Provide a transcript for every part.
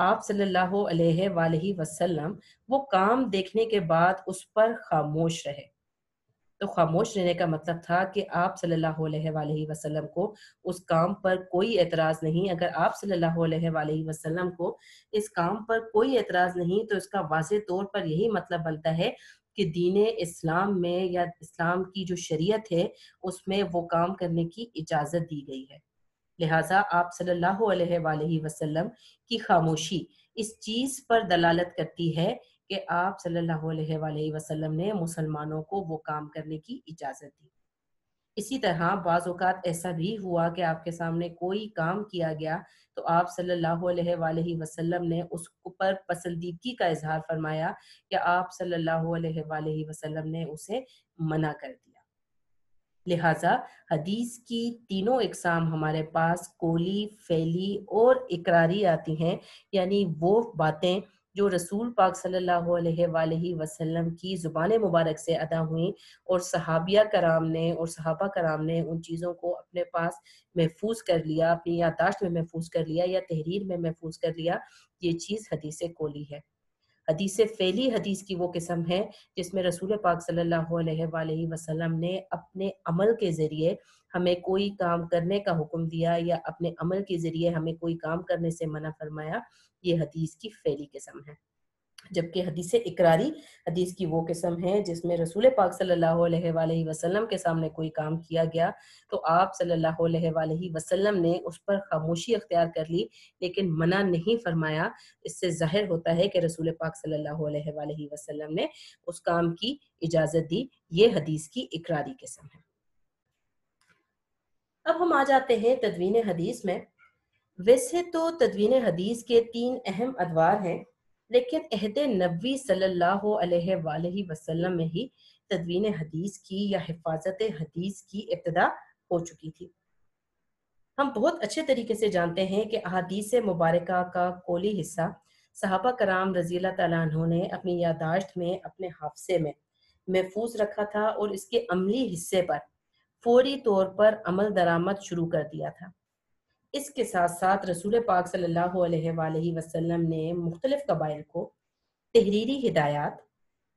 آپ صلی اللہ علیہ وآلہ وسلم وہ کام دیکھنے کے بعد اس پر خاموش رہے۔ تو خاموش رہنے کا مطلب تھا کہ آپ صلی اللہ علیہ وآلہ وسلم کو اس کام پر کوئی اعتراض نہیں۔ اگر آپ صلی اللہ علیہ وآلہ وسلم کو اس کام پر کوئی اعتراض نہیں تو اس کا واضح طور پر یہی مطلب بنتا ہے کہ دین اسلام میں یا اسلام کی جو شریعت ہے اس میں وہ کام کرنے کی اجازت دی گئی ہے۔ لہٰذا آپ صلی اللہ علیہ وآلہ وسلم کی خاموشی اس چیز پر دلالت کرتی ہے کہ آپ صلی اللہ علیہ وآلہ وسلم نے مسلمانوں کو وہ کام کرنے کی اجازت دی۔ اسی طرح بعض اوقات ایسا بھی ہوا کہ آپ کے سامنے کوئی کام کیا گیا تو آپ صلی اللہ علیہ وآلہ وسلم نے اس پر پسندیدگی کا اظہار فرمایا کہ آپ صلی اللہ علیہ وآلہ وسلم نے اسے منع کر دیا۔ لہٰذا حدیث کی تینوں اقسام ہمارے پاس قولی، فعلی اور اقراری آتی ہیں، یعنی وہ باتیں جو رسول پاک صلی اللہ علیہ وآلہ وسلم کی زبان مبارک سے ادا ہوئیں اور صحابہ کرام نے ان چیزوں کو اپنے پاس محفوظ کر لیا، اپنی یادداشت میں محفوظ کر لیا یا تحریر میں محفوظ کر لیا، یہ چیز حدیث قولی ہے۔ حدیث فعلی حدیث کی وہ قسم ہے جس میں رسول پاک صلی اللہ علیہ وآلہ وسلم نے اپنے عمل کے ذریعے ہمیں کوئی کام کرنے کا حکم دیا یا اپنے عمل کے ذریعے ہمیں کوئی کام کرنے سے منع فرمایا، یہ حدیث کی فعلی قسم ہے۔ جبکہ حدیث اقراری حدیث کی وہ قسم ہے جس میں رسول پاک صلی اللہ علیہ وآلہ وسلم کے سامنے کوئی کام کیا گیا تو آپ صلی اللہ علیہ وآلہ وسلم نے اس پر خاموشی اختیار کر لی لیکن منع نہیں فرمایا۔ اس سے ظاہر ہوتا ہے کہ رسول پاک صلی اللہ علیہ وآلہ وسلم نے اس کام کی اجازت دی۔ یہ حدیث کی اقراری قسم ہے۔ اب ہم آ جاتے ہیں تدوین حدیث میں۔ ویسے تو تدوین حدیث کے 3 اہم ادوار ہیں، لیکن عہد نبوی صلی اللہ علیہ وآلہ وسلم میں ہی تدوین حدیث کی یا حفاظت حدیث کی ابتدا ہو چکی تھی۔ ہم بہت اچھے طریقے سے جانتے ہیں کہ احادیث مبارکہ کا قولی حصہ صحابہ کرام رضی اللہ تعالیٰ عنہ نے اپنی یادداشت میں، اپنے حافظے میں محفوظ رکھا تھا اور اس کے عملی حصے پر فوری طور پر عمل درآمد شروع کر دیا تھا۔ اس کے ساتھ ساتھ رسول پاک صلی اللہ علیہ وآلہ وسلم نے مختلف قبائل کو تحریری ہدایات،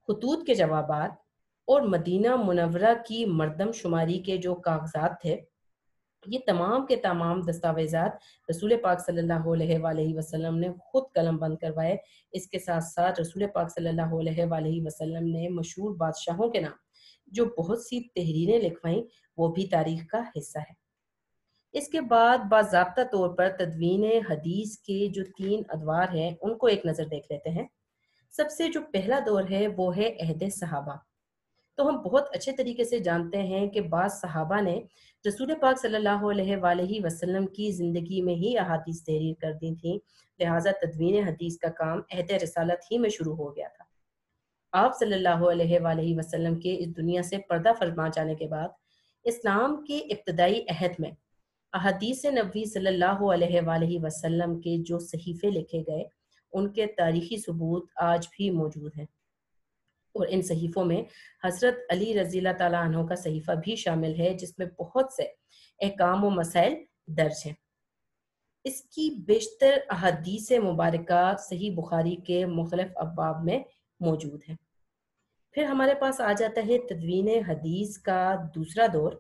خطوط کے جوابات اور مدینہ منورہ کی مردم شماری کے جو کاغذات تھے، یہ تمام کے تمام دستاویزات رسول پاک صلی اللہ علیہ وآلہ وسلم نے خود قلم بند کروائے۔ اس کے ساتھ ساتھ رسول پاک صلی اللہ علیہ وآلہ وسلم نے مشہور بادشاہوں کے نام جو بہت سی تحریریں لکھوائیں، وہ بھی تاریخ کا حصہ ہے۔ اس کے بعد باضابطہ طور پر تدوین حدیث کے جو 3 ادوار ہیں ان کو ایک نظر دیکھ لیتے ہیں۔ سب سے جو پہلا دور ہے وہ ہے عہد صحابہ۔ تو ہم بہت اچھے طریقے سے جانتے ہیں کہ بعض صحابہ نے رسول پاک صلی اللہ علیہ وآلہ وسلم کی زندگی میں ہی احادیث تحریر کر دی تھیں، لہٰذا تدوین حدیث کا کام عہد رسالت ہی میں شروع ہو گیا تھا۔ آپ صلی اللہ علیہ وآلہ وسلم کے اس دنیا سے پردہ فرما جانے کے بعد اسلام کے ابتدائی عہد میں احادیث نبوی صلی اللہ علیہ وآلہ وسلم کے جو صحیفے لکھے گئے ان کے تاریخی ثبوت آج بھی موجود ہیں، اور ان صحیفوں میں حضرت علی رضی اللہ تعالیٰ عنہ کا صحیفہ بھی شامل ہے جس میں بہت سے احکام و مسائل درج ہیں۔ اس کی بیشتر احادیث مبارکہ صحیح بخاری کے مختلف ابواب میں موجود ہیں۔ پھر ہمارے پاس آ جاتا ہے تدوین حدیث کا دوسرا دور،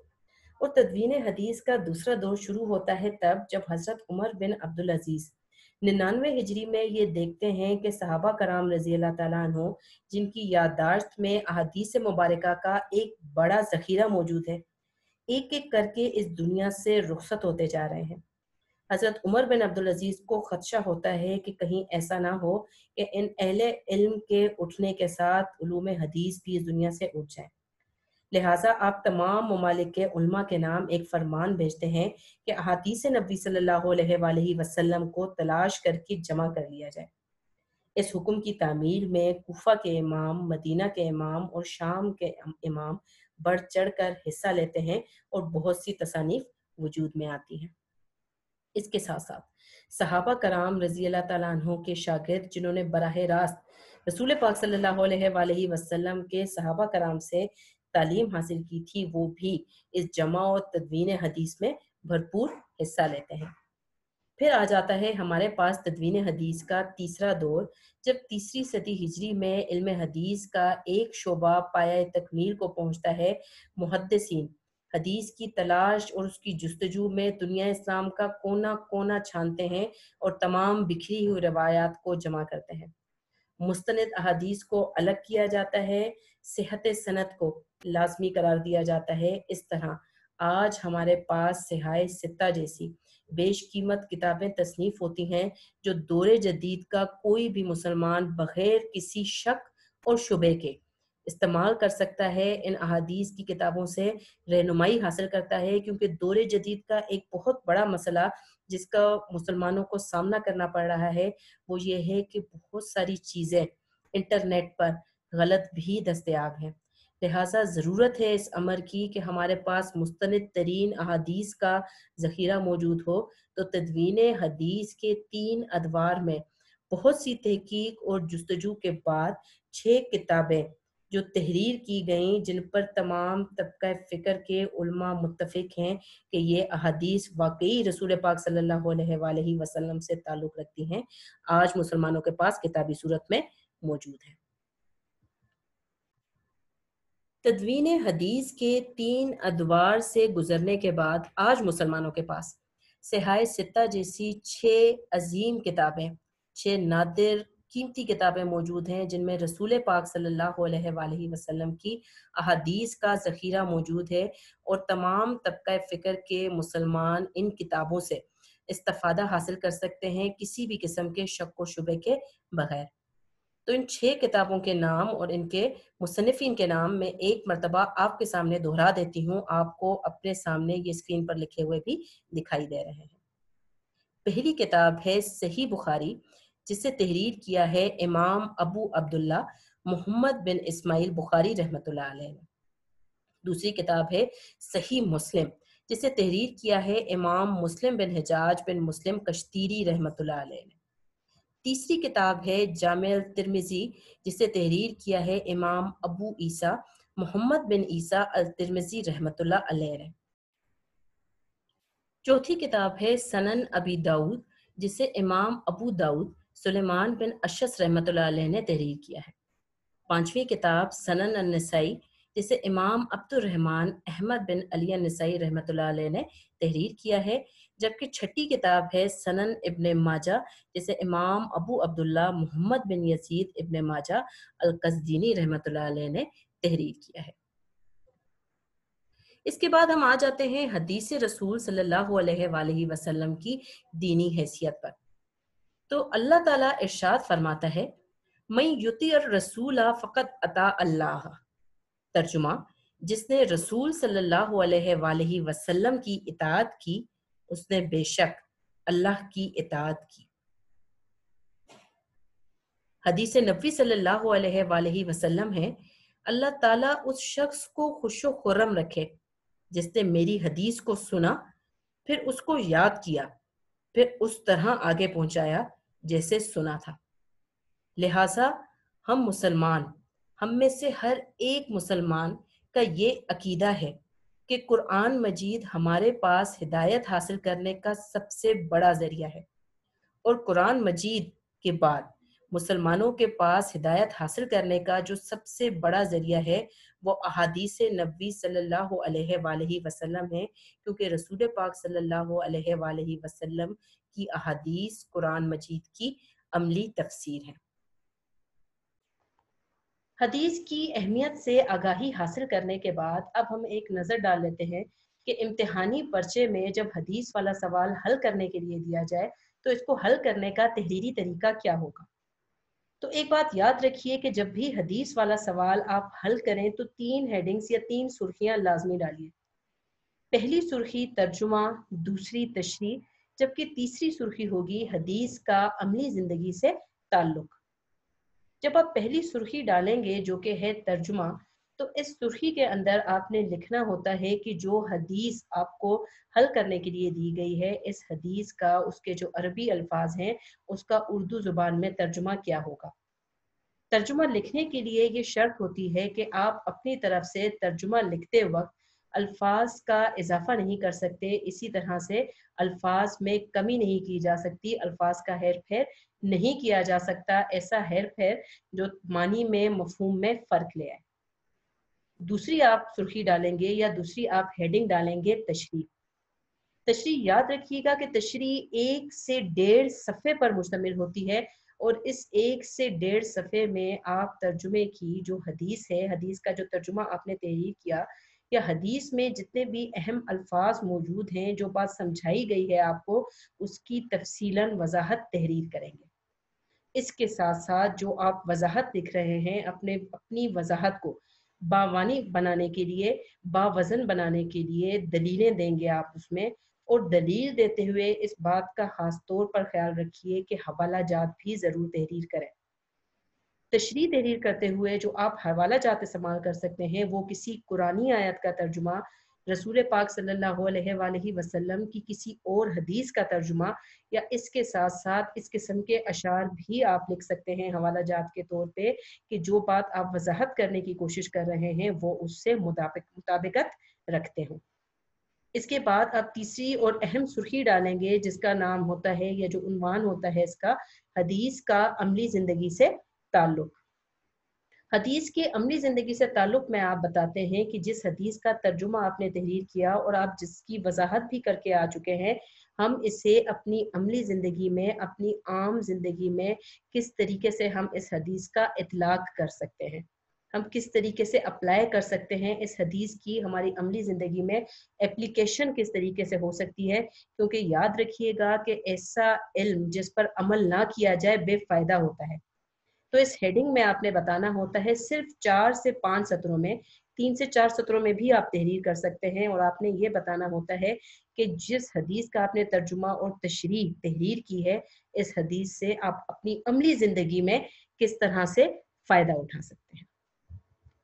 اور تدوین حدیث کا دوسرا دور شروع ہوتا ہے تب جب حضرت عمر بن عبدالعزیز 99 ہجری میں یہ دیکھتے ہیں کہ صحابہ کرام رضی اللہ تعالیٰ عنہ جن کی یادداشت میں احادیث مبارکہ کا ایک بڑا ذخیرہ موجود ہے، ایک ایک کر کے اس دنیا سے رخصت ہوتے جا رہے ہیں۔ حضرت عمر بن عبدالعزیز کو خدشہ ہوتا ہے کہ کہیں ایسا نہ ہو کہ ان اہل علم کے اٹھنے کے ساتھ علوم حدیث بھی اس دنیا سے اٹھ جائیں۔ لہٰذا آپ تمام ممالک کے علماء کے نام ایک فرمان بھیجتے ہیں کہ احادیث نبی صلی اللہ علیہ وآلہ وسلم کو تلاش کر کے جمع کر لیا جائے۔ اس حکم کی تعمیل میں کوفہ کے امام، مدینہ کے امام اور شام کے امام بڑھ چڑھ کر حصہ لیتے ہیں اور بہت سی تصانیف وجود میں آتی ہیں۔ اس کے ساتھ ساتھ صحابہ کرام رضی اللہ تعالیٰ عنہ کے شاگرد جنہوں نے براہ راست رسول پاک صلی اللہ علیہ وآلہ وسلم کے صحابہ کرام سے تعلیم حاصل کی تھی، وہ بھی اس جمع و تدوین حدیث میں بھرپور حصہ لیتے ہیں۔ پھر آ جاتا ہے ہمارے پاس تدوین حدیث کا تیسرا دور، جب تیسری صدی ہجری میں علم حدیث کا ایک شعبہ پایہ تکمیل کو پہنچتا ہے۔ محدثین حدیث کی تلاش اور اس کی جستجو میں دنیا اسلام کا کونا کونا چھانتے ہیں اور تمام بکھری ہوئی روایات کو جمع کرتے ہیں۔ مستند احادیث کو الگ کیا جاتا ہے، صحت سند کو لازمی قرار دیا جاتا ہے۔ اس طرح آج ہمارے پاس صحائح ستہ جیسی بیش قیمت کتابیں تصنیف ہوتی ہیں جو دور جدید کا کوئی بھی مسلمان بغیر کسی شک اور شبے کے استعمال کر سکتا ہے، ان احادیث کی کتابوں سے رہنمائی حاصل کرتا ہے، کیونکہ دور جدید کا ایک بہت بڑا مسئلہ جس کا مسلمانوں کو سامنا کرنا پڑ رہا ہے وہ یہ ہے کہ بہت ساری چیزیں انٹرنیٹ پر غلط بھی دستیاب ہیں۔ لہٰذا ضرورت ہے اس امر کی کہ ہمارے پاس مستند ترین احادیث کا ذخیرہ موجود ہو۔ تو تدوین حدیث کے 3 ادوار میں بہت سی تحقیق اور جستجو کے بعد 6 کتابیں جو تحریر کی گئیں، جن پر تمام طبقہ فکر کے علماء متفق ہیں کہ یہ احادیث واقعی رسول پاک صلی اللہ علیہ وآلہ وسلم سے تعلق رکھتی ہیں، آج مسلمانوں کے پاس کتابی صورت میں موجود ہیں۔ تدوین حدیث کے 3 ادوار سے گزرنے کے بعد آج مسلمانوں کے پاس صحائح ستہ جیسی 6 عظیم کتابیں، 6 نادر قیمتی کتابیں موجود ہیں، جن میں رسول پاک صلی اللہ علیہ وآلہ وسلم کی احادیث کا ذخیرہ موجود ہے، اور تمام طبقہ فکر کے مسلمان ان کتابوں سے استفادہ حاصل کر سکتے ہیں کسی بھی قسم کے شک و شبے کے بغیر۔ تو ان 6 کتابوں کے نام اور ان کے مصنفین کے نام میں ایک مرتبہ آپ کے سامنے دہرا دیتی ہوں، آپ کو اپنے سامنے یہ اسکرین پر لکھے ہوئے بھی دکھائی دے رہے ہیں۔ پہلی کتاب ہے صحیح بخاری، جسے تحریر کیا ہے امام ابو عبداللہ محمد بن اسماعیل بخاری رحمۃ اللہ علیہ نے۔ دوسری کتاب ہے صحیح مسلم، جسے تحریر کیا ہے امام مسلم بن حجاج بن مسلم کشتیری رحمۃ اللہ علیہ نے۔ تیسری کتاب ہے جامع الترمذی، جسے تحریر کیا ہے امام ابو عیسیٰ محمد بن عیسیٰ الترمذی رحمۃ اللہ علیہ نے۔ چوتھی کتاب ہے سنن ابی داؤد، جسے امام ابو داؤد سلیمان بن اشعث رحمۃ اللہ علیہ نے تحریر کیا ہے۔ پانچویں کتاب سنن النسائی، جسے امام عبد الرحمن احمد بن علی النسائی رحمۃ اللہ علیہ نے تحریر کیا ہے، جبکہ چھٹی کتاب ہے سنن ابن ماجہ، جسے امام ابو عبداللہ محمد بن یزید ابن ماجہ القزوینی رحمۃ اللہ علیہ نے تحریر کیا ہے۔ اس کے بعد ہم آ جاتے ہیں حدیث رسول صلی اللہ علیہ وآلہ وسلم کی دینی حیثیت پر۔ تو اللہ تعالیٰ ارشاد فرماتا ہے من یطیع الرسول فقد اطاع اللہ، ترجمہ جس نے رسول صلی اللہ علیہ وآلہ وسلم کی اطاعت کی اس نے بے شک اللہ کی اطاعت کی۔ حدیث نبوی صلی اللہ علیہ وآلہ وسلم ہے اللہ تعالیٰ اس شخص کو خوش و خرم رکھے جس نے میری حدیث کو سنا، پھر اس کو یاد کیا، پھر اس طرح آگے پہنچایا جیسے سنا تھا۔ لہٰذا ہم مسلمان، ہم میں سے ہر ایک مسلمان کا یہ عقیدہ ہے کہ قرآن مجید ہمارے پاس ہدایت حاصل کرنے کا سب سے بڑا ذریعہ ہے، اور قرآن مجید کے بعد مسلمانوں کے پاس ہدایت حاصل کرنے کا جو سب سے بڑا ذریعہ ہے وہ احادیث نبوی صلی اللہ علیہ وآلہ وسلم ہے، کیونکہ رسول پاک صلی اللہ علیہ وآلہ وسلم کی احادیث قرآن مجید کی عملی تفسیر ہے۔ حدیث کی اہمیت سے آگاہی حاصل کرنے کے بعد اب ہم ایک نظر ڈال لیتے ہیں کہ امتحانی پرچے میں جب حدیث والا سوال حل کرنے کے لیے دیا جائے تو اس کو حل کرنے کا تحریری طریقہ کیا ہوگا۔ تو ایک بات یاد رکھیے کہ جب بھی حدیث والا سوال آپ حل کریں تو 3 ہیڈنگز یا 3 سرخیاں لازمی ڈالیے۔ پہلی سرخی ترجمہ، دوسری تشریح، جبکہ تیسری سرخی ہوگی حدیث کا عملی زندگی سے تعلق۔ جب آپ پہلی سرخی ڈالیں گے جو کہ ہے ترجمہ، تو اس سرخی کے اندر آپ نے لکھنا ہوتا ہے کہ جو حدیث آپ کو حل کرنے کے لیے دی گئی ہے اس حدیث کا، اس کے جو عربی الفاظ ہیں اس کا اردو زبان میں ترجمہ کیا ہوگا۔ ترجمہ لکھنے کے لیے یہ شرط ہوتی ہے کہ آپ اپنی طرف سے ترجمہ لکھتے وقت الفاظ کا اضافہ نہیں کر سکتے، اسی طرح سے الفاظ میں کمی نہیں کی جا سکتی، الفاظ کا ہیر پھیر نہیں کیا جا سکتا، ایسا ہیر پھیر جو معنی میں مفہوم میں فرق لے آئے۔ دوسری آپ سرخی ڈالیں گے یا دوسری آپ ہیڈنگ ڈالیں گے تشریح۔ تشریح یاد رکھیے گا کہ تشریح 1 سے 1.5 صفحے پر مشتمل ہوتی ہے، اور اس 1 سے 1.5 صفحے میں آپ ترجمے کی جو حدیث ہے، حدیث کا جو ترجمہ آپ نے تحریر کیا، یا حدیث میں جتنے بھی اہم الفاظ موجود ہیں، جو بات سمجھائی گئی ہے آپ کو، اس کی تفصیلاً وضاحت تحریر کریں گے۔ اس کے ساتھ ساتھ جو آپ وضاحت لکھ رہے ہیں، اپنی وضاحت کو باوانی بنانے کے لیے، باوزن بنانے کے لیے دلیلیں دیں گے آپ اس میں، اور دلیل دیتے ہوئے اس بات کا خاص طور پر خیال رکھیے کہ حوالہ جات بھی ضرور تحریر کریں۔ تشریح تحریر کرتے ہوئے جو آپ حوالہ جات استعمال کر سکتے ہیں، وہ کسی قرآنی آیت کا ترجمہ، رسول پاک صلی اللہ علیہ وآلہ وسلم کی کسی اور حدیث کا ترجمہ، یا اس کے ساتھ ساتھ اس قسم کے اشعار بھی آپ لکھ سکتے ہیں حوالہ جات کے طور پہ، کہ جو بات آپ وضاحت کرنے کی کوشش کر رہے ہیں وہ اس سے مطابقت رکھتے ہوں۔ اس کے بعد آپ تیسری اور اہم سرخی ڈالیں گے، جس کا نام ہوتا ہے، یا جو عنوان ہوتا ہے اس کا، حدیث کا عملی زندگی سے تعلق۔ حدیث کے عملی زندگی سے تعلق میں آپ بتاتے ہیں کہ جس حدیث کا ترجمہ آپ نے تحریر کیا اور آپ جس کی وضاحت بھی کر کے آ چکے ہیں، ہم اسے اپنی عملی زندگی میں، اپنی عام زندگی میں کس طریقے سے ہم اس حدیث کا اطلاق کر سکتے ہیں، ہم کس طریقے سے اپلائی کر سکتے ہیں اس حدیث کی ہماری عملی زندگی میں، اپلیکیشن کس طریقے سے ہو سکتی ہے، کیونکہ یاد رکھیے گا کہ ایسا علم جس پر عمل نہ کیا جائے بے فائدہ ہوتا ہے۔ تو اس ہیڈنگ میں آپ نے بتانا ہوتا ہے، صرف 4 سے 5 سطروں میں، 3 سے 4 سطروں میں بھی آپ تحریر کر سکتے ہیں، اور آپ نے یہ بتانا ہوتا ہے کہ جس حدیث کا آپ نے ترجمہ اور تشریح تحریر کی ہے، اس حدیث سے آپ اپنی عملی زندگی میں کس طرح سے فائدہ اٹھا سکتے ہیں۔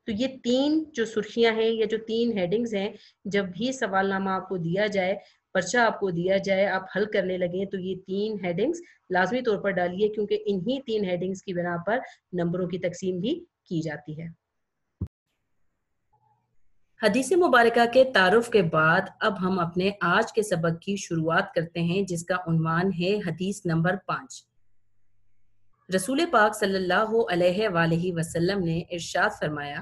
تو یہ 3 جو سرخیاں ہیں، یا جو 3 ہیڈنگز ہیں، جب بھی سوال نامہ آپ کو دیا جائے، پرچہ آپ کو دیا جائے، آپ حل کرنے لگیں، تو یہ 3 ہیڈنگز لازمی طور پر ڈالیے، کیونکہ انہی 3 ہیڈنگز کی بنا پر نمبروں کی تقسیم بھی کی جاتی ہے۔ حدیث مبارکہ کے تعارف کے بعد اب ہم اپنے آج کے سبق کی شروعات کرتے ہیں، جس کا عنوان ہے حدیث نمبر 5۔ رسول پاک صلی اللہ علیہ وآلہ وسلم نے ارشاد فرمایا،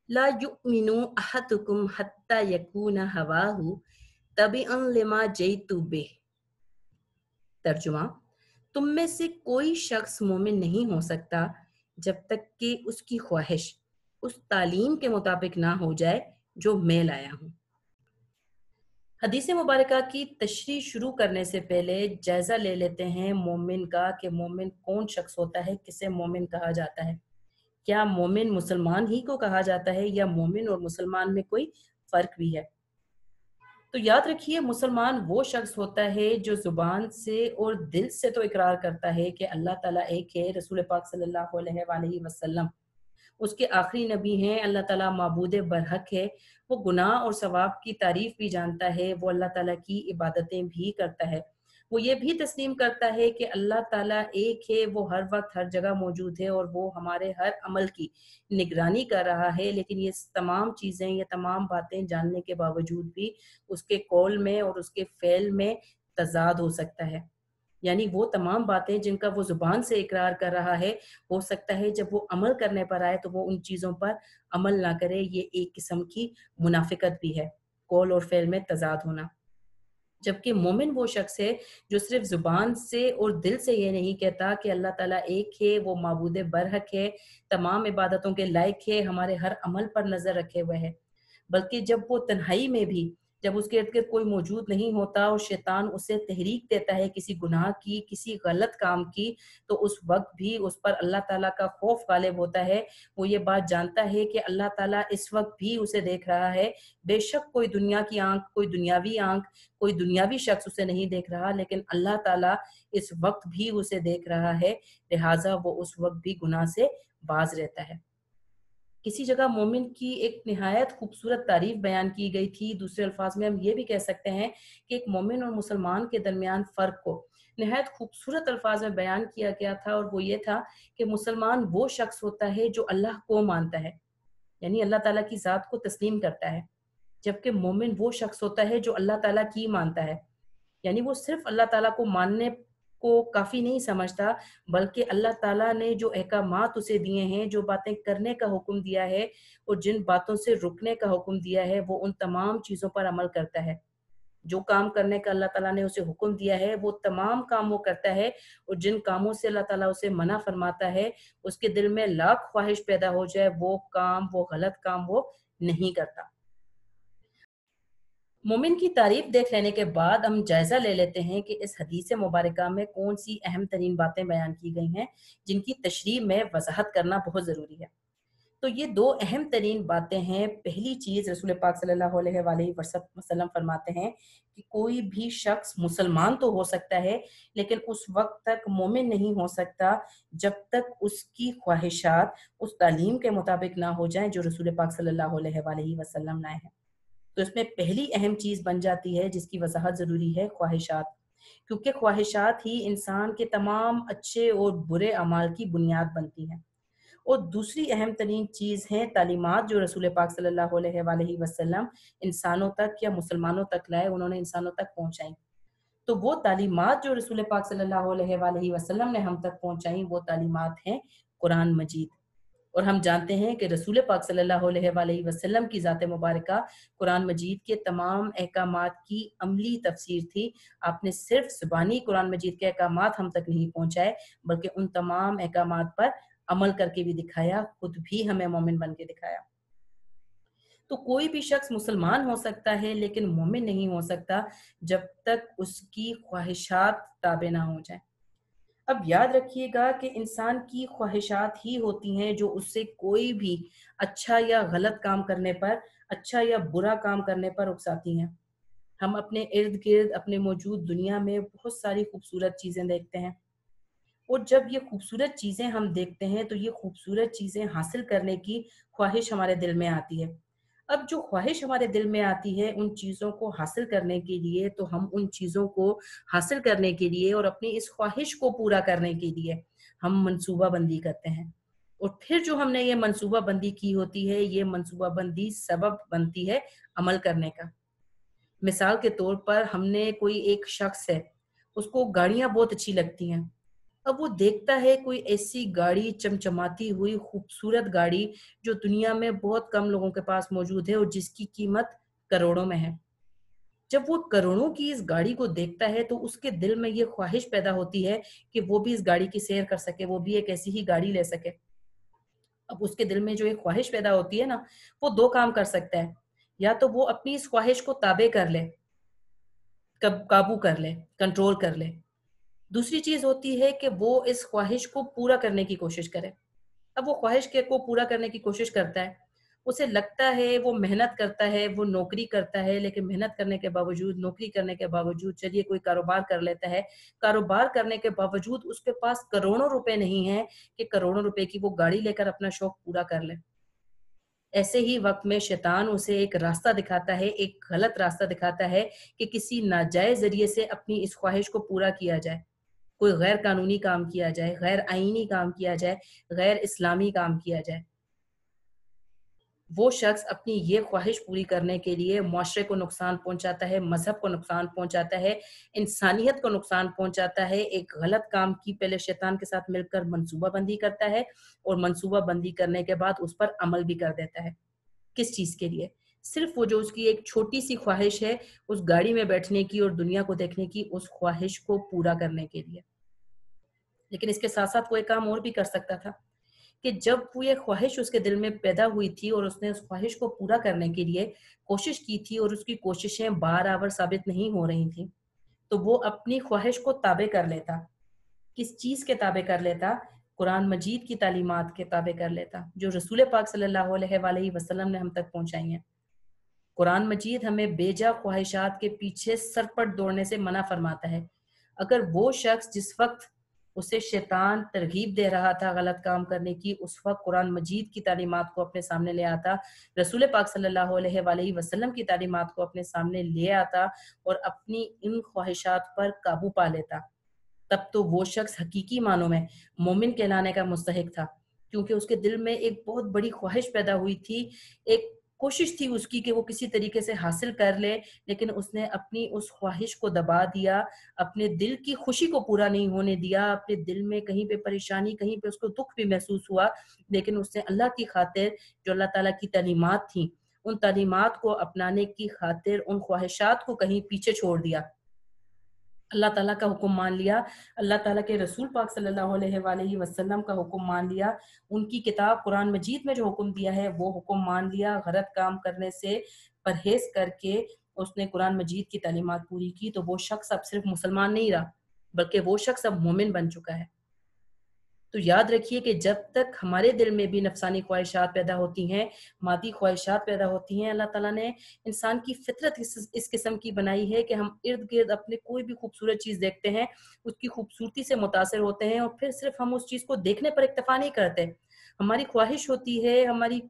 لا یؤمن احدکم حتی یکون ہواہ تبعا لما جئت بہ۔ ترجمہ، تم میں سے کوئی شخص مومن نہیں ہو سکتا جب تک کہ اس کی خواہش اس تعلیم کے مطابق نہ ہو جائے جو میں لایا ہوں۔ حدیث مبارکہ کی تشریح شروع کرنے سے پہلے جائزہ لے لیتے ہیں مومن کا، کہ مومن کون شخص ہوتا ہے، کسے مومن کہا جاتا ہے۔ کیا مومن مسلمان ہی کو کہا جاتا ہے، یا مومن اور مسلمان میں کوئی فرق بھی ہے؟ تو یاد رکھیے، مسلمان وہ شخص ہوتا ہے جو زبان سے اور دل سے تو اقرار کرتا ہے کہ اللہ تعالیٰ ایک ہے، رسول پاک صلی اللہ علیہ وآلہ وسلم اس کے آخری نبی ہیں، اللہ تعالیٰ معبود برحق ہے، وہ گناہ اور ثواب کی تعریف بھی جانتا ہے، وہ اللہ تعالیٰ کی عبادتیں بھی کرتا ہے، وہ یہ بھی تسلیم کرتا ہے کہ اللہ تعالیٰ ایک ہے، وہ ہر وقت ہر جگہ موجود ہے، اور وہ ہمارے ہر عمل کی نگرانی کر رہا ہے، لیکن یہ تمام چیزیں، یہ تمام باتیں جاننے کے باوجود بھی اس کے قول میں اور اس کے فعل میں تضاد ہو سکتا ہے۔ یعنی وہ تمام باتیں جن کا وہ زبان سے اقرار کر رہا ہے، ہو سکتا ہے جب وہ عمل کرنے پر آئے تو وہ ان چیزوں پر عمل نہ کرے۔ یہ ایک قسم کی منافقت بھی ہے، قول اور فعل میں تضاد ہونا۔ جبکہ مومن وہ شخص ہے جو صرف زبان سے اور دل سے یہ نہیں کہتا کہ اللہ تعالیٰ ایک ہے، وہ معبود برحق ہے، تمام عبادتوں کے لائق ہے، ہمارے ہر عمل پر نظر رکھے ہوئے ہے، بلکہ جب وہ تنہائی میں بھی، جب اس کے ارد گرد کوئی موجود نہیں ہوتا اور شیطان اسے تحریک دیتا ہے کسی گناہ کی، کسی غلط کام کی، تو اس وقت بھی اس پر اللہ تعالیٰ کا خوف غالب ہوتا ہے۔ وہ یہ بات جانتا ہے کہ اللہ تعالیٰ اس وقت بھی اسے دیکھ رہا ہے، بے شک کوئی دنیا کی آنکھ، کوئی دنیاوی آنکھ، کوئی دنیاوی شخص اسے نہیں دیکھ رہا، لیکن اللہ تعالیٰ اس وقت بھی اسے دیکھ رہا ہے، لہٰذا وہ اس وقت بھی گناہ سے باز رہتا ہے۔ کسی جگہ مومن کی ایک نہایت خوبصورت تعریف بیان کی گئی تھی، دوسرے الفاظ میں ہم یہ بھی کہہ سکتے ہیں کہ ایک مومن اور مسلمان کے درمیان فرق کو نہایت خوبصورت الفاظ میں بیان کیا گیا تھا، اور وہ یہ تھا کہ مسلمان وہ شخص ہوتا ہے جو اللہ کو مانتا ہے، یعنی اللہ تعالیٰ کی ذات کو تسلیم کرتا ہے، جبکہ مومن وہ شخص ہوتا ہے جو اللہ تعالیٰ کی مانتا ہے، یعنی وہ صرف اللہ تعالیٰ کو ماننے کو کافی نہیں سمجھتا، بلکہ اللہ تعالیٰ نے جو احکامات اسے دیے ہیں، جو باتیں کرنے کا حکم دیا ہے اور جن باتوں سے رکنے کا حکم دیا ہے، وہ ان تمام چیزوں پر عمل کرتا ہے۔ جو کام کرنے کا اللہ تعالیٰ نے اسے حکم دیا ہے وہ تمام کام وہ کرتا ہے، اور جن کاموں سے اللہ تعالیٰ اسے منع فرماتا ہے اس کے دل میں لاکھ خواہش پیدا ہو جائے، وہ کام، وہ غلط کام وہ نہیں کرتا۔ مومن کی تعریف دیکھ لینے کے بعد ہم جائزہ لے لیتے ہیں کہ اس حدیث مبارکہ میں کون سی اہم ترین باتیں بیان کی گئی ہیں جن کی تشریح میں وضاحت کرنا بہت ضروری ہے۔ تو یہ دو اہم ترین باتیں ہیں۔ پہلی چیز، رسول پاک صلی اللہ علیہ وآلہ وسلم فرماتے ہیں کہ کوئی بھی شخص مسلمان تو ہو سکتا ہے لیکن اس وقت تک مومن نہیں ہو سکتا جب تک اس کی خواہشات اس تعلیم کے مطابق نہ ہو جائیں جو رسول پاک صلی اللہ علیہ وآلہ وسلم لائے ہیں۔ تو اس میں پہلی اہم چیز بن جاتی ہے جس کی وضاحت ضروری ہے، خواہشات، کیونکہ خواہشات ہی انسان کے تمام اچھے اور برے اعمال کی بنیاد بنتی ہیں۔ اور دوسری اہم ترین چیز ہے تعلیمات جو رسول پاک صلی اللہ علیہ وآلہ وسلم انسانوں تک یا مسلمانوں تک لائے، انہوں نے انسانوں تک پہنچائیں۔ تو وہ تعلیمات جو رسول پاک صلی اللہ علیہ وآلہ وسلم نے ہم تک پہنچائیں، وہ تعلیمات ہیں قرآن مجید۔ اور ہم جانتے ہیں کہ رسول پاک صلی اللہ علیہ وآلہ وسلم کی ذات مبارکہ قرآن مجید کے تمام احکامات کی عملی تفسیر تھی۔ آپ نے صرف زبانی قرآن مجید کے احکامات ہم تک نہیں پہنچائے بلکہ ان تمام احکامات پر عمل کر کے بھی دکھایا، خود بھی ہمیں مومن بن کے دکھایا۔ تو کوئی بھی شخص مسلمان ہو سکتا ہے لیکن مومن نہیں ہو سکتا جب تک اس کی خواہشات تابع نہ ہو جائیں۔ اب یاد رکھیے گا کہ انسان کی خواہشات ہی ہوتی ہیں جو اس سے کوئی بھی اچھا یا غلط کام کرنے پر، اچھا یا برا کام کرنے پر اکساتی ہیں۔ ہم اپنے ارد گرد، اپنے موجود دنیا میں بہت ساری خوبصورت چیزیں دیکھتے ہیں، اور جب یہ خوبصورت چیزیں ہم دیکھتے ہیں تو یہ خوبصورت چیزیں حاصل کرنے کی خواہش ہمارے دل میں آتی ہے۔ اب جو خواہش ہمارے دل میں آتی ہے ان چیزوں کو حاصل کرنے کے لیے، تو ہم ان چیزوں کو حاصل کرنے کے لیے اور اپنی اس خواہش کو پورا کرنے کے لیے ہم منصوبہ بندی کرتے ہیں، اور پھر جو ہم نے یہ منصوبہ بندی کی ہوتی ہے، یہ منصوبہ بندی سبب بنتی ہے عمل کرنے کا۔ مثال کے طور پر ہم نے کوئی ایک شخص ہے، اس کو گاڑیاں بہت اچھی لگتی ہیں، اب وہ دیکھتا ہے کوئی ایسی گاڑی، چمچماتی ہوئی خوبصورت گاڑی جو دنیا میں بہت کم لوگوں کے پاس موجود ہے اور جس کی قیمت کروڑوں میں ہے۔ جب وہ کروڑوں کی اس گاڑی کو دیکھتا ہے تو اس کے دل میں یہ خواہش پیدا ہوتی ہے کہ وہ بھی اس گاڑی کی سیر کر سکے، وہ بھی ایک ایسی ہی گاڑی لے سکے۔ اب اس کے دل میں جو ایک خواہش پیدا ہوتی ہے نا، وہ دو کام کر سکتا ہے، یا تو وہ اپنی اس خواہش کو تابع کر لے، قابو کر لے، کنٹرول کر لے۔ دوسری چیز ہوتی ہے کہ وہ اس خواہش کو پورا کرنے کی کوشش کرے۔ اب وہ خواہش کو پورا کرنے کی کوشش کرتا ہے، اسے لگتا ہے، وہ محنت کرتا ہے، وہ نوکری کرتا ہے، لیکن محنت کرنے کے باوجود، نوکری کرنے کے باوجود، چلیے کوئی کاروبار کر لیتا ہے، کاروبار کرنے کے باوجود اس کے پاس کروڑوں روپے نہیں ہیں کہ کروڑوں روپے کی وہ گاڑی لے کر اپنا شوق پورا کر لے۔ ایسے ہی وقت میں شیطان اسے ایک راستہ دکھاتا ہے، ایک غلط راستہ دکھاتا ہے کہ کسی ناجائز ذریعے سے اپنی اس خواہش کو پورا کیا جائے، کوئی غیر قانونی کام کیا جائے، غیر آئینی کام کیا جائے، غیر اسلامی کام کیا جائے۔ وہ شخص اپنی یہ خواہش پوری کرنے کے لیے معاشرے کو نقصان پہنچاتا ہے، مذہب کو نقصان پہنچاتا ہے، انسانیت کو نقصان پہنچاتا ہے، ایک غلط کام کی پہلے شیطان کے ساتھ مل کر منصوبہ بندی کرتا ہے، اور منصوبہ بندی کرنے کے بعد اس پر عمل بھی کر دیتا ہے۔ کس چیز کے لیے؟ صرف وہ جو اس کی ایک چھوٹی سی خواہش ہے، اس گاڑی میں بیٹھنے کی اور دنیا کو دیکھنے کی، اس خواہش کو پورا کرنے کے لیے۔ لیکن اس کے ساتھ ساتھ وہ ایک کام اور بھی کر سکتا تھا کہ جب وہ یہ خواہش اس کے دل میں پیدا ہوئی تھی اور اس نے اس خواہش کو پورا کرنے کے لیے کوشش کی تھی اور اس کی کوششیں بارآور ثابت نہیں ہو رہی تھیں، تو وہ اپنی خواہش کو تابع کر لیتا۔ کس چیز کے تابع کر لیتا؟ قرآن مجید کی تعلیمات کے تابع کر لیتا جو رسول پاک صلی اللہ علیہ وآلہ وسلم نے ہم تک پہنچائی ہیں۔ قرآن مجید ہمیں بے جا خواہشات کے پیچھے سرپٹ دوڑنے سے منع فرماتا ہے۔ اگر وہ شخص جس وقت اسے شیطان ترغیب دے رہا تھا غلط کام کرنے کی، اس وقت قرآن مجید کی تعلیمات کو اپنے سامنے لے آتا، رسول پاک صلی اللہ علیہ وآلہ وسلم کی تعلیمات کو اپنے سامنے لے آتا اور اپنی ان خواہشات پر قابو پا لیتا، تب تو وہ شخص حقیقی معنوں میں مومن کہلانے کا مستحق تھا، کیونکہ اس کے دل میں ایک بہت بڑی خواہش پیدا ہوئی تھی، ایک کوشش تھی اس کی کہ وہ کسی طریقے سے حاصل کر لے، لیکن اس نے اپنی اس خواہش کو دبا دیا، اپنے دل کی خوشی کو پورا نہیں ہونے دیا، اپنے دل میں کہیں پہ پریشانی، کہیں پہ اس کو دکھ بھی محسوس ہوا، لیکن اس نے اللہ کی خاطر جو اللہ تعالیٰ کی تعلیمات تھیں ان تعلیمات کو اپنانے کی خاطر ان خواہشات کو کہیں پیچھے چھوڑ دیا، اللہ تعالیٰ کا حکم مان لیا، اللہ تعالیٰ کے رسول پاک صلی اللہ علیہ وآلہ وسلم کا حکم مان لیا، ان کی کتاب قرآن مجید میں جو حکم دیا ہے وہ حکم مان لیا، غلط کام کرنے سے پرہیز کر کے اس نے قرآن مجید کی تعلیمات پوری کی، تو وہ شخص اب صرف مسلمان نہیں رہا بلکہ وہ شخص اب مومن بن چکا ہے۔ تو یاد رکھیے کہ جب تک ہمارے دل میں بھی نفسانی خواہشات پیدا ہوتی ہیں، مادی خواہشات پیدا ہوتی ہیں، اللہ تعالیٰ نے انسان کی فطرت اس قسم کی بنائی ہے کہ ہم ارد گرد اپنے کوئی بھی خوبصورت چیز دیکھتے ہیں، اس کی خوبصورتی سے متاثر ہوتے ہیں، اور پھر صرف ہم اس چیز کو دیکھنے پر اکتفا نہیں کرتے، ہماری خواہش ہوتی ہے، ہماری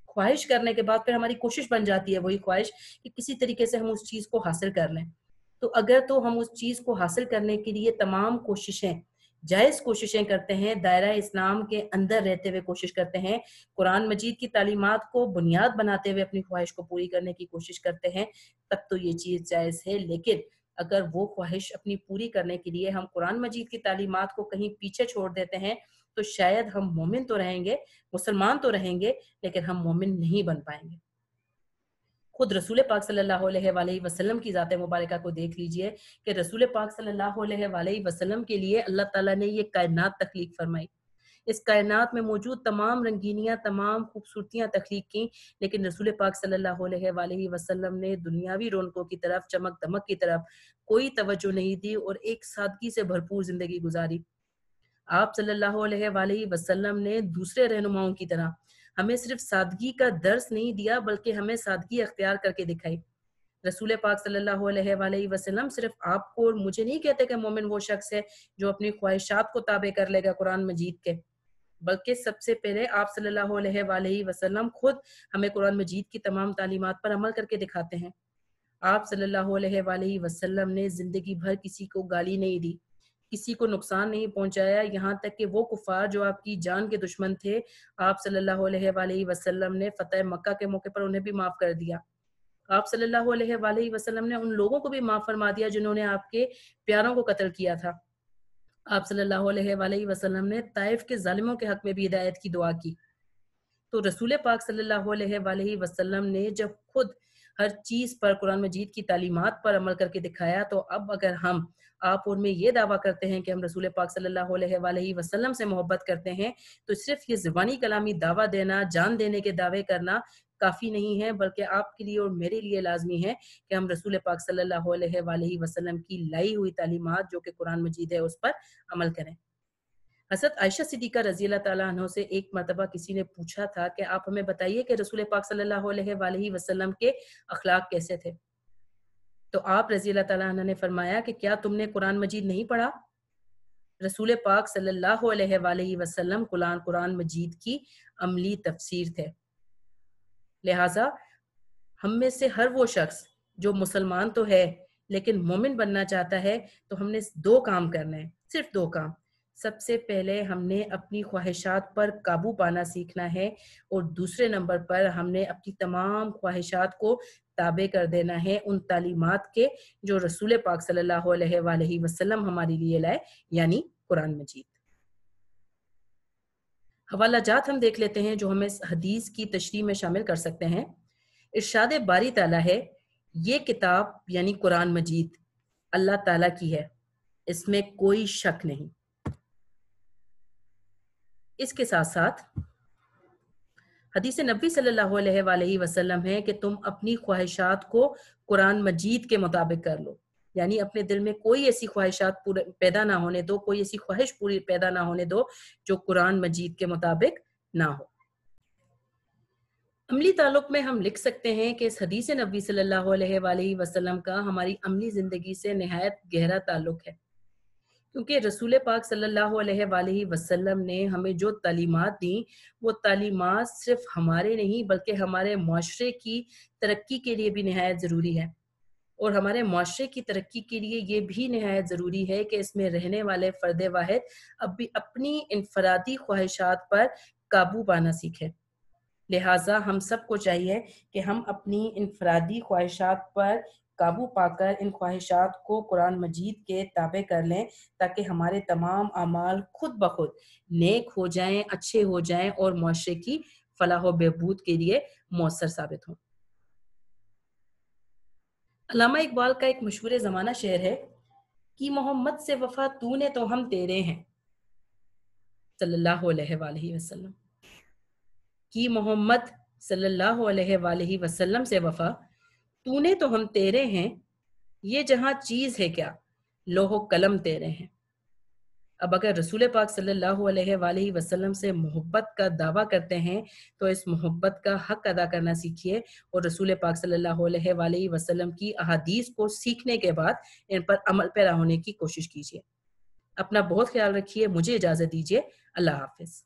خواہش کرنے کے بعد پھر ہماری کوشش بن جاتی ہے وہی خواہش کہ کسی طریقے سے ہم اس چیز کو حاصل کر لیں۔ تو اگر تو ہم اس چیز کو حاصل کرنے کے لیے تمام کوششیں، جائز کوششیں کرتے ہیں، دائرہ اسلام کے اندر رہتے ہوئے کوشش کرتے ہیں، قرآن مجید کی تعلیمات کو بنیاد بناتے ہوئے اپنی خواہش کو پوری کرنے کی کوشش کرتے ہیں، تب تو یہ چیز جائز ہے۔ لیکن اگر وہ خواہش اپنی پوری کرنے کے لیے ہم قرآن مجید کی تعلیمات کو کہیں پیچھے چھوڑ دیتے ہیں تو شاید ہم مومن تو رہیں گے، مسلمان تو رہیں گے، لیکن ہم مومن نہیں بن پائیں گے۔ خود رسول پاک صلی اللہ علیہ وآلہ وسلم کی ذات مبارکہ کو دیکھ لیجئے کہ رسول پاک صلی اللہ علیہ وآلہ وسلم کے لیے اللہ تعالیٰ نے یہ کائنات تخلیق فرمائی، اس کائنات میں موجود تمام رنگینیاں، تمام خوبصورتیاں تخلیق کی، لیکن رسول پاک صلی اللہ علیہ وآلہ وسلم نے دنیاوی رونقوں کی طرف، چمک دمک کی طرف کوئی توجہ نہیں دی اور ایک سادگی سے بھرپور زندگی گزاری۔ آپ صلی اللہ علیہ وآلہ وسلم نے دوسرے رہنماؤں کی طرح ہمیں صرف سادگی کا درس نہیں دیا بلکہ ہمیں سادگی اختیار کر کے دکھائی۔ رسول پاک صلی اللہ علیہ وآلہ وسلم صرف آپ کو اور مجھے نہیں کہتے کہ مومن وہ شخص ہے جو اپنی خواہشات کو تابع کر لے گا قرآن مجید کے، بلکہ سب سے پہلے آپ صلی اللہ علیہ وآلہ وسلم خود ہمیں قرآن مجید کی تمام تعلیمات پر عمل کر کے دکھاتے ہیں۔ آپ صلی اللہ علیہ وآلہ وسلم نے زندگی بھر کسی کو گالی نہیں دی، کسی کو نقصان نہیں پہنچایا، یہاں تک کہ وہ کفار جو آپ کی جان کے دشمن تھے، آپ صلی اللہ علیہ وآلہ وسلم نے فتح مکہ کے موقع پر انہیں بھی معاف کر دیا۔ آپ صلی اللہ علیہ وآلہ وسلم نے ان لوگوں کو بھی معاف فرما دیا جنہوں نے آپ کے پیاروں کو قتل کیا تھا۔ آپ صلی اللہ علیہ وآلہ وسلم نے طائف کے ظالموں کے حق میں بھی ہدایت کی دعا کی۔ تو رسول پاک صلی اللہ علیہ وآلہ وسلم نے جب خود ہر چیز پر قرآن مجید کی تعلیمات پر عمل کر کے دکھایا، تو اب اگر ہم آپ اور میں یہ دعویٰ کرتے ہیں کہ ہم رسول پاک صلی اللہ علیہ وآلہ وسلم سے محبت کرتے ہیں، تو صرف یہ زبانی کلامی دعویٰ دینا، جان دینے کے دعوے کرنا کافی نہیں ہے، بلکہ آپ کے لیے اور میرے لیے لازمی ہے کہ ہم رسول پاک صلی اللہ علیہ وآلہ وسلم کی لائی ہوئی تعلیمات جو کہ قرآن مجید ہے اس پر عمل کریں۔ حضرت عائشہ صدیقہ رضی اللہ تعالیٰ عنہ سے ایک مرتبہ کسی نے پوچھا تھا کہ آپ ہمیں بتائیے کہ رسول پاک صلی اللہ علیہ وآلہ وسلم کے اخلاق کیسے تھے؟ تو آپ رضی اللہ تعالیٰ عنہ نے فرمایا کہ کیا تم نے قرآن مجید نہیں پڑھا؟ رسول پاک صلی اللہ علیہ وآلہ وسلم قرآن مجید کی عملی تفسیر تھے۔ لہٰذا ہم میں سے ہر وہ شخص جو مسلمان تو ہے لیکن مومن بننا چاہتا ہے، تو ہم نے دو کام کرنے ہیں، صرف دو کام۔ سب سے پہلے ہم نے اپنی خواہشات پر قابو پانا سیکھنا ہے، اور دوسرے نمبر پر ہم نے اپنی تمام خواہشات کو تابع کر دینا ہے ان تعلیمات کے جو رسول پاک صلی اللہ علیہ وآلہ وسلم ہمارے لیے لائے، یعنی قرآن مجید۔ حوالہ جات ہم دیکھ لیتے ہیں جو ہمیں اس حدیث کی تشریح میں شامل کر سکتے ہیں۔ ارشاد باری تعالیٰ ہے، یہ کتاب یعنی قرآن مجید اللہ تعالیٰ کی ہے، اس میں کوئی شک نہیں۔ اس کے ساتھ ساتھ حدیث نبی صلی اللہ علیہ وآلہ وسلم ہے کہ تم اپنی خواہشات کو قرآن مجید کے مطابق کر لو، یعنی اپنے دل میں کوئی ایسی خواہشات پیدا نہ ہونے دو، کوئی ایسی خواہش پوری پیدا نہ ہونے دو جو قرآن مجید کے مطابق نہ ہو۔ عملی تعلق میں ہم لکھ سکتے ہیں کہ اس حدیث نبی صلی اللہ علیہ وآلہ وسلم کا ہماری عملی زندگی سے نہایت گہرا تعلق ہے، کیونکہ رسول پاک صلی اللہ علیہ وآلہ وسلم نے ہمیں جو تعلیمات دیں وہ تعلیمات صرف ہمارے نہیں بلکہ ہمارے معاشرے کی ترقی کے لیے بھی نہایت ضروری ہے، اور ہمارے معاشرے کی ترقی کے لیے یہ بھی نہایت ضروری ہے کہ اس میں رہنے والے فرد واحد اب بھی اپنی انفرادی خواہشات پر قابو پانا سیکھے۔ لہٰذا ہم سب کو چاہیے کہ ہم اپنی انفرادی خواہشات پر قابو پا کر ان خواہشات کو قرآن مجید کے تابع کر لیں، تاکہ ہمارے تمام اعمال خود بخود نیک ہو جائیں، اچھے ہو جائیں اور معاشرے کی فلاح و بہبود کے لیے مؤثر ثابت ہوں۔ علامہ اقبال کا ایک مشہور زمانہ شعر ہے کہ محمد سے وفا تو نے تو ہم تیرے ہیں، صلی اللہ علیہ وآلہ وسلم، کہ محمد صلی اللہ علیہ وآلہ وسلم سے وفا تو نے تو ہم تیرے ہیں، یہ جہاں چیز ہے کیا لوح و قلم تیرے ہیں۔ اب اگر رسول پاک صلی اللہ علیہ وآلہ وسلم سے محبت کا دعویٰ کرتے ہیں تو اس محبت کا حق ادا کرنا سیکھیے، اور رسول پاک صلی اللہ علیہ وآلہ وسلم کی احادیث کو سیکھنے کے بعد ان پر عمل پیرا ہونے کی کوشش کیجیے۔ اپنا بہت خیال رکھیے، مجھے اجازت دیجیے، اللہ حافظ۔